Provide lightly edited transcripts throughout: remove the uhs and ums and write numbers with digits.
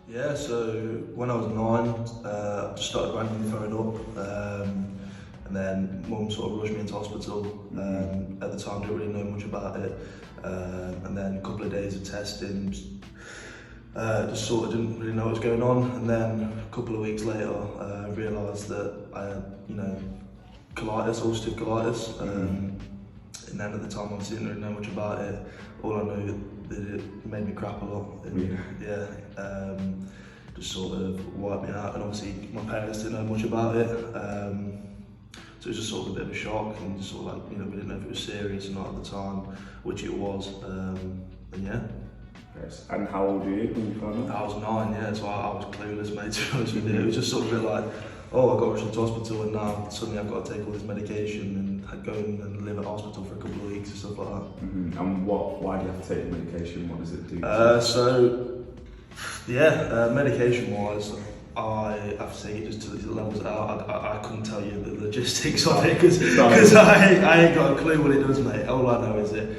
Yeah, so when I was 9, I just started randomly throwing up, and then mum sort of rushed me into hospital. At the time, didn't really know much about it, and then a couple of days of testing, just sort of didn't really know what was going on. And then a couple of weeks later, I realised that I had, colitis, ulcerative colitis. And then at the time, obviously didn't really know much about it. All I knew that it made me crap a lot. And, just sort of wiped me out. And obviously, my parents didn't know much about it. So it was just sort of a bit of a shock, and just sort of like, we didn't know if it was serious or not at the time, which it was. And yeah. Yes. And how old were you when you found out? I was 9, yeah, so I was clueless, mate, to be honest with you. It was just sort of a bit like, oh, I got rushed into hospital, and now suddenly I've got to take all this medication and go and live at hospital for a couple of weeks and stuff like that. And why do you have to take the medication? What does it do? Medication-wise, I have to say it just to the levels out. I couldn't tell you the logistics of it because I ain't got a clue what it does, mate. All I know is it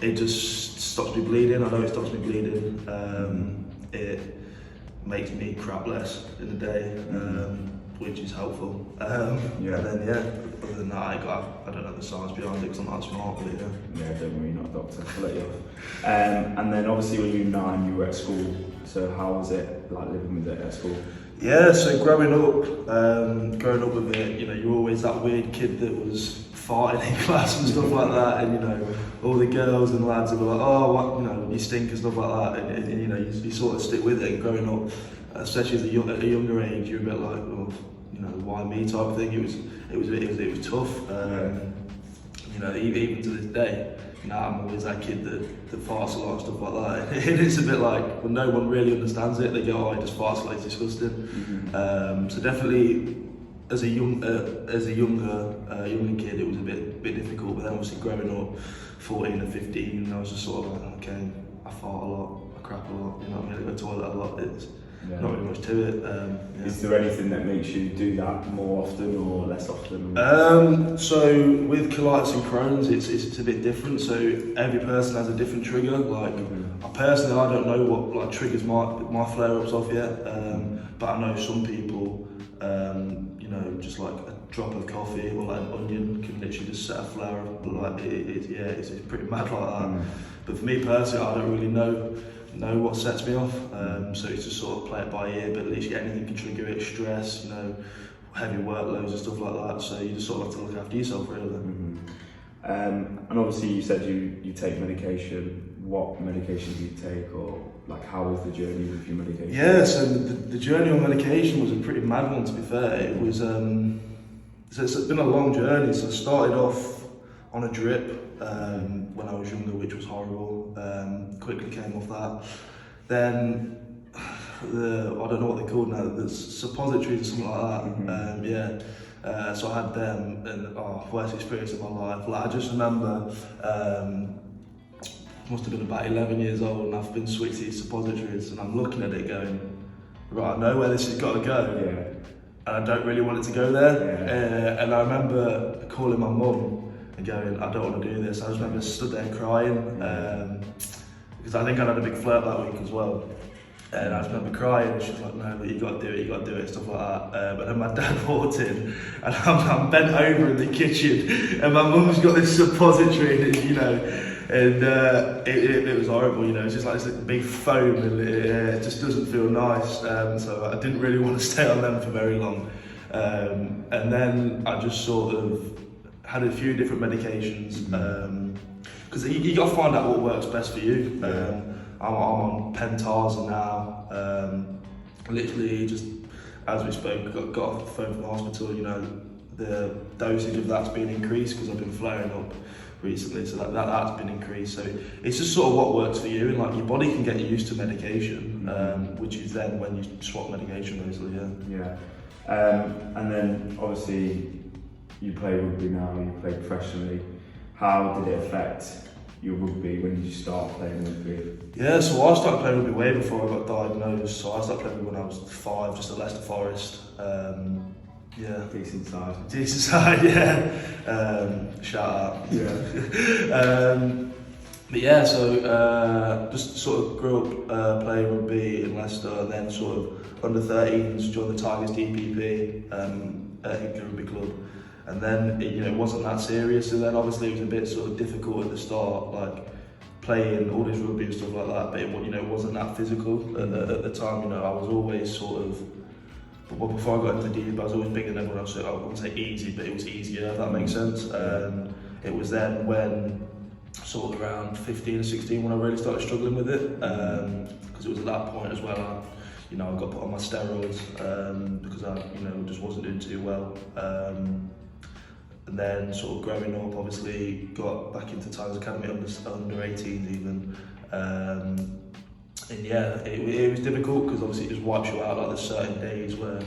just stops me bleeding. I know it stops me bleeding. It makes me crap less in the day, which is helpful. And then other than that, I don't know the science behind it because I'm not smart with it. Yeah, don't worry, you're not a doctor. I'll let you off. And then obviously when you were 9, you were at school. So how was it like living with it at school? Yeah, so growing up with it, you're always that weird kid that was farting in class and stuff like that, and all the girls and lads would be like, oh, what, you stink and stuff like that, and you sort of stick with it. And growing up, especially at a younger age, you're a bit like, oh, why me type of thing. It was tough. Even to this day, I'm always that kid that farts a lot and stuff like that. And it's a bit like, when no one really understands it, they go, oh, he just farts like it's disgusting. So definitely, as a younger kid, it was a bit difficult. But then obviously growing up, 14 and 15, I was just sort of like, okay, I fart a lot, I crap a lot, I go to the toilet a lot. It's not really much to it. Is there anything that makes you do that more often or less often? So with colitis and Crohn's, it's a bit different. So every person has a different trigger. Like personally, I don't know what triggers my flare-ups off yet. But I know some people, just like a drop of coffee or like an onion can literally just set a flare up. Like it's pretty mad like that. But for me personally, I don't really know what sets me off, so it's just sort of play it by ear, but at least anything can trigger it, stress, heavy workloads and stuff like that, so you just sort of have to look after yourself really. And obviously you said you take medication. What medication do you take, or like how was the journey with your medication? Yeah, so the journey on medication was a pretty mad one, to be fair. It was, so it's been a long journey. So I started off on a drip when I was younger, which was horrible. Quickly came off that. Then I don't know what they're called now, there's suppositories or something like that. So I had them, and worst experience of my life. Like, I just remember, must have been about 11 years old, and I've been switched to these suppositories, and I'm looking at it going, right, I know where this has got to go, and I don't really want it to go there. And I remember calling my mum and going, I don't want to do this. I just remember stood there crying, because I think I'd had a big flirt that week as well. And I just remember crying, and she was like, no, but you got to do it, stuff like that. But then my dad walked in, and I'm bent over in the kitchen, and my mum's got this suppository, and it was horrible, it's just like this big foam, and it just doesn't feel nice. So I didn't really want to stay on them for very long. And then I just sort of had a few different medications, because you got to find out what works best for you. I'm on Pentarza now. Literally, just as we spoke, got off the phone from the hospital. The dosage of that's been increased because I've been flaring up recently, so that's been increased. So it's just sort of what works for you, and like your body can get used to medication. which is then when you swap medication, basically. Yeah. And then obviously you play rugby now, you play professionally. How did it affect your rugby when you start playing rugby? Yeah, so I started playing rugby way before I got diagnosed. So I started playing when I was 5, just at Leicester Forest. Yeah. Decent size. Decent size, yeah. Shout out. Yeah. But yeah, so just sort of grew up playing rugby in Leicester, and then sort of under 13s joined the Tigers DPP at Hinkley Rugby Club, and then it wasn't that serious, and then obviously it was a bit sort of difficult at the start, like playing all this rugby and stuff like that, but it wasn't that physical at the time. I was always sort of, but before I got into the DPP, I was always bigger than everyone else. So I wouldn't say easy, but it was easier, if that makes sense. It was then when sort of around 15 or 16 when I really started struggling with it, because it was at that point as well I got put on my steroids because I just wasn't doing too well, and then sort of growing up, obviously got back into Tigers Academy under 18s even, and yeah, it was difficult because obviously it just wipes you out. Like there's certain days where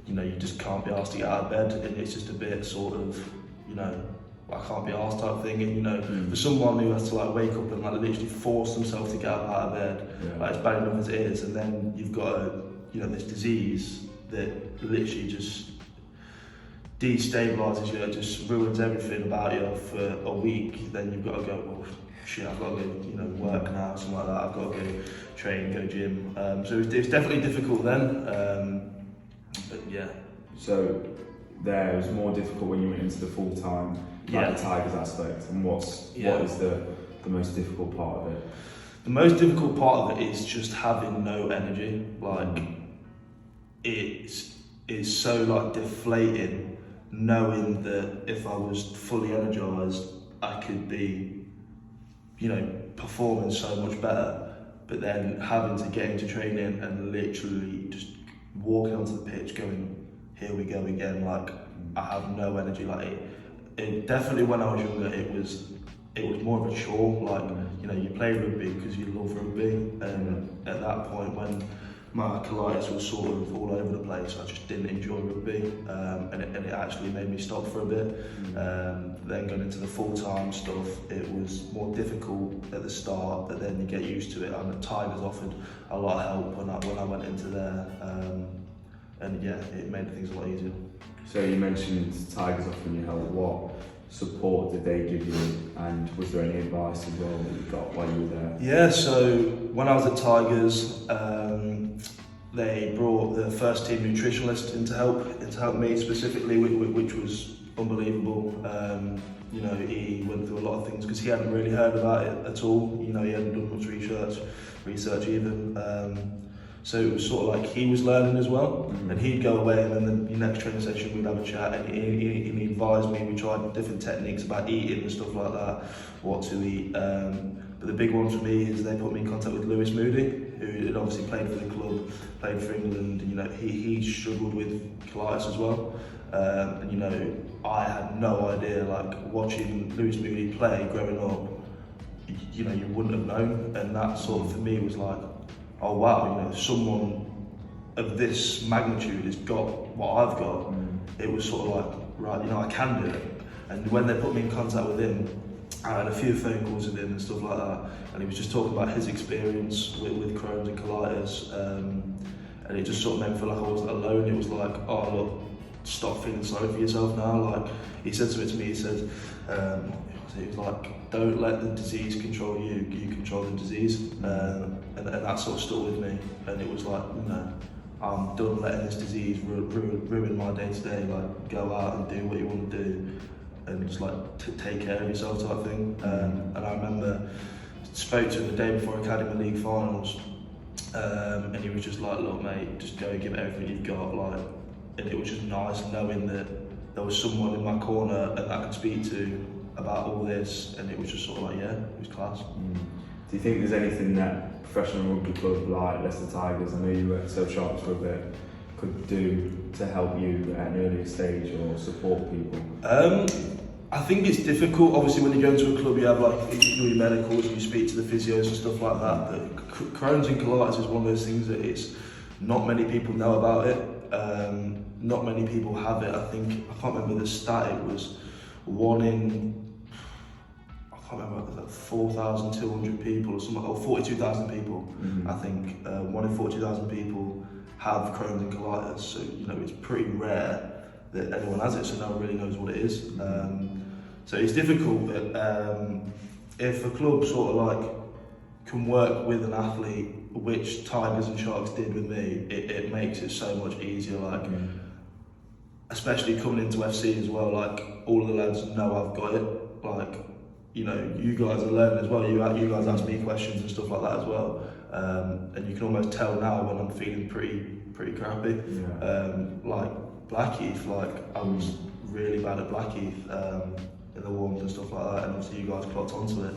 you just can't be asked to get out of bed, and it's just a bit sort of I can't be arsed type thing, and for someone who has to like wake up and like literally force themselves to get up out of bed, like it's bad enough as it is, and then you've got this disease that literally just destabilises you, just ruins everything about you for a week. Then you've got to go, well, shit, I've got to go, work now, something like that. I've got to go train, go gym. So it was definitely difficult then, but yeah. So there, it was more difficult when you went into the full-time, the Tigers aspect, and what is the most difficult part of it? The most difficult part of it is just having no energy. Like, it's so like deflating knowing that if I was fully energised, I could be, performing so much better, but then having to get into training and literally just walking onto the pitch going, here we go again, like I have no energy. Like it definitely, when I was younger, it was more of a chore. Like you play rugby because you love rugby, and at that point when my colitis was sort of all over the place, I just didn't enjoy rugby, and it actually made me stop for a bit. Then going into the full-time stuff, it was more difficult at the start, but then you get used to it. And the Tigers offered a lot of help when I went into there, and yeah, it made things a lot easier. So you mentioned Tigers offering you help. What support did they give you, and was there any advice as well that you got while you were there? Yeah, so when I was at Tigers, they brought the first team nutritionist in to help me specifically, which was unbelievable. He went through a lot of things because he hadn't really heard about it at all. He hadn't done much research even. So it was sort of like he was learning as well, and he'd go away, and then the next training session we'd have a chat, and he advised me. We tried different techniques about eating and stuff like that, what to eat. But the big one for me is they put me in contact with Lewis Moody, who had obviously played for the club, played for England. He struggled with colitis as well, and I had no idea. Like watching Lewis Moody play growing up, you wouldn't have known, and that sort of for me was like, oh wow, someone of this magnitude has got what I've got. It was sort of like, right, I can do it. And when they put me in contact with him, I had a few phone calls with him and stuff like that, and he was just talking about his experience with Crohn's and colitis, and it just sort of made me feel like I wasn't alone. It was like, oh look, stop feeling sorry for yourself now. Like he said something to me, he said, it was like, don't let the disease control you, you control the disease. And that sort of stuck with me. And it was like, I'm done letting this disease ruin my day to day. Like, go out and do what you want to do, and just like take care of yourself type thing. And I remember spoke to him the day before Academy League finals, and he was just like, look mate, just go and give it everything you've got. Like, and it was just nice knowing that there was someone in my corner that I could speak to about all this, and it was just sort of like, yeah, it was class. Do you think there's anything that professional rugby club like Leicester Tigers, I know you were at South Sharps for a bit, could do to help you at an earlier stage or support people? I think it's difficult. Obviously, when you go into a club, you have like you do your medicals and you speak to the physios and stuff like that. But Crohn's and colitis is one of those things that it's not many people know about it. Not many people have it. I can't remember the stat. It was one in, I can't remember, like 4,200 people or something, or 42,000 people. I think 1 in 42,000 people have Crohn's and colitis. So it's pretty rare that anyone has it. So no one really knows what it is. So it's difficult, but if a club sort of like can work with an athlete, which Tigers and Sharks did with me, it makes it so much easier. Like, especially coming into FC as well. Like, all of the lads know I've got it. Like, you guys are learning as well. You guys ask me questions and stuff like that as well. And you can almost tell now when I'm feeling pretty crappy. Like Blackheath, like I was really bad at Blackheath in the warms and stuff like that, and obviously you guys clocked onto it.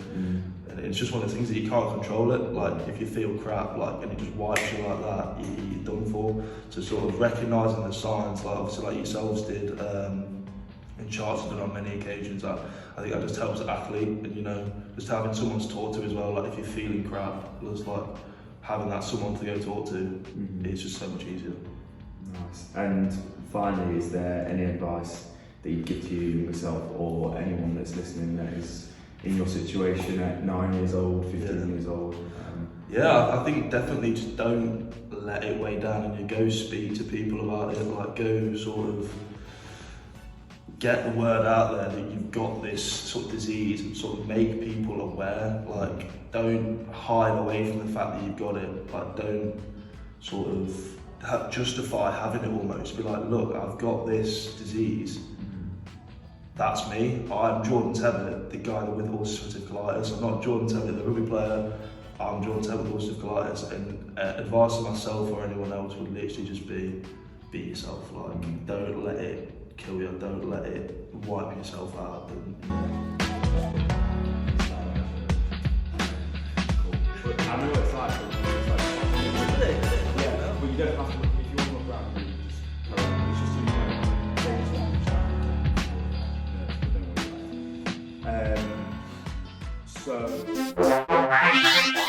And it's just one of the things that you can't control it. Like, if you feel crap, like, and it just wipes you like that, you're done for. So sort of recognising the signs, like obviously like yourselves did, and Charles has done on many occasions, I think that just helps an athlete, and just having someone to talk to as well. Like, if you're feeling crap, just like having that someone to go talk to, it's just so much easier. Nice. And finally, is there any advice that you'd give to yourself or anyone that's listening that is in your situation at 9 years old, 15 years old? I think definitely just don't let it weigh down, and you go speak to people about it. Like, go sort of get the word out there that you've got this sort of disease, and sort of make people aware. Like, don't hide away from the fact that you've got it. Like, don't sort of justify having it almost. Be like, look, I've got this disease. That's me. I'm Jordan Tebbatt, the guy with ulcerative colitis. I'm not Jordan Tebbatt, the rugby player. I'm Jordan Tebbatt with ulcerative colitis. And advice to myself or anyone else would literally just be yourself. Like, don't let it kill you. Don't let it wipe yourself out. I know what it's like. Yeah, but you don't have to look. If you want to look around, you just carry on. It's just so you know. So.